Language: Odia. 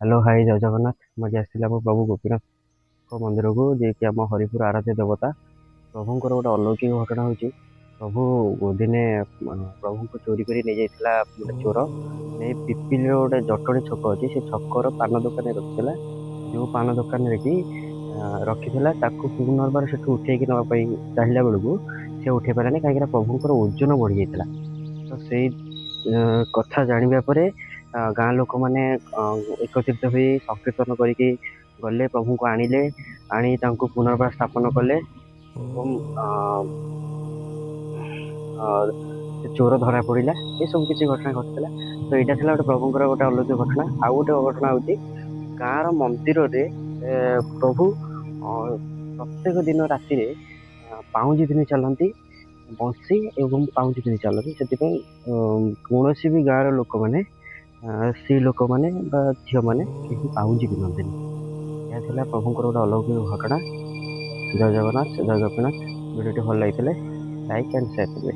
हेलो हाय जय जगन्नाथ। ମୁଁ ଆଜି ଆସିଥିଲି ଆମ ପ୍ରଭୁ ଗୋପୀନାଥଙ୍କ ମନ୍ଦିରକୁ, ଯିଏକି ଆମ ହରିପୁର ଆରାଧ୍ୟ ଦେବତା। ପ୍ରଭୁଙ୍କର ଗୋଟେ ଅଲୌକିକ ଘଟଣା ହେଉଛି, ପ୍ରଭୁ ଦିନେ ପ୍ରଭୁଙ୍କୁ ଚୋରି କରି ନେଇଯାଇଥିଲା ଗୋଟେ ଚୋର। ନେଇ ପିପିଲିର ଗୋଟେ ଜଟଣୀ ଛକ ଅଛି, ସେ ଛକର ପାନ ଦୋକାନରେ ରଖିଥିଲା। ଯେଉଁ ପାନ ଦୋକାନରେ କି ରଖିଥିଲା, ତାକୁ ପୁନର୍ବାର ସେଠୁ ଉଠେଇକି ନେବା ପାଇଁ ଚାହିଁଲା ବେଳକୁ ସେ ଉଠେଇ ପାରିଲାନି, କାହିଁକିନା ପ୍ରଭୁଙ୍କର ଓଜନ ବଢ଼ିଯାଇଥିଲା। ତ ସେଇ କଥା ଜାଣିବା ପରେ ଗାଁ ଲୋକମାନେ ଏକତ୍ରିତ ହୋଇ ସଂକୀର୍ତ୍ତନ କରିକି ଗଲେ, ପ୍ରଭୁଙ୍କୁ ଆଣିଲେ। ଆଣି ତାଙ୍କୁ ପୁନର୍ବାର ସ୍ଥାପନ କଲେ ଏବଂ ଅ, ସେ ଚୋର ଧରା ପଡ଼ିଲା। ଏସବୁ କିଛି ଘଟଣା ଘଟିଥିଲା। ତ ଏଇଟା ଥିଲା ଗୋଟେ ପ୍ରଭୁଙ୍କର ଗୋଟେ ଅଲୌକିକ ଘଟଣା। ଆଉ ଗୋଟେ ଘଟଣା ହେଉଛି, ଗାଁର ମନ୍ଦିରରେ ପ୍ରଭୁ ପ୍ରତ୍ୟେକ ଦିନ ରାତିରେ ପାଉଁଜି ପିନ୍ଧି ଚାଲନ୍ତି, ବଂଶୀ ଏବଂ ପାଉଁଜି ପିନ୍ଧି ଚାଲନ୍ତି। ସେଥିପାଇଁ କୌଣସି ବି ଗାଁର ଲୋକମାନେ, ସ୍ତ୍ରୀ ଲୋକମାନେ ବା ଝିଅମାନେ କେହି ପାଉଁଜି ପିନ୍ଧନ୍ତିନି। ଏହା ଥିଲା ପ୍ରଭୁଙ୍କର ଗୋଟେ ଅଲୌକିକ ଘଟଣା। ଜୟ ଜଗନ୍ନାଥ, ଜୟ ଗୋପୀନାଥ। ଭିଡ଼ିଓଟି ଭଲ ଲାଗିଥିଲେ ଲାଇକ୍ ଆଣ୍ଡ ସେୟାର କରିବେ।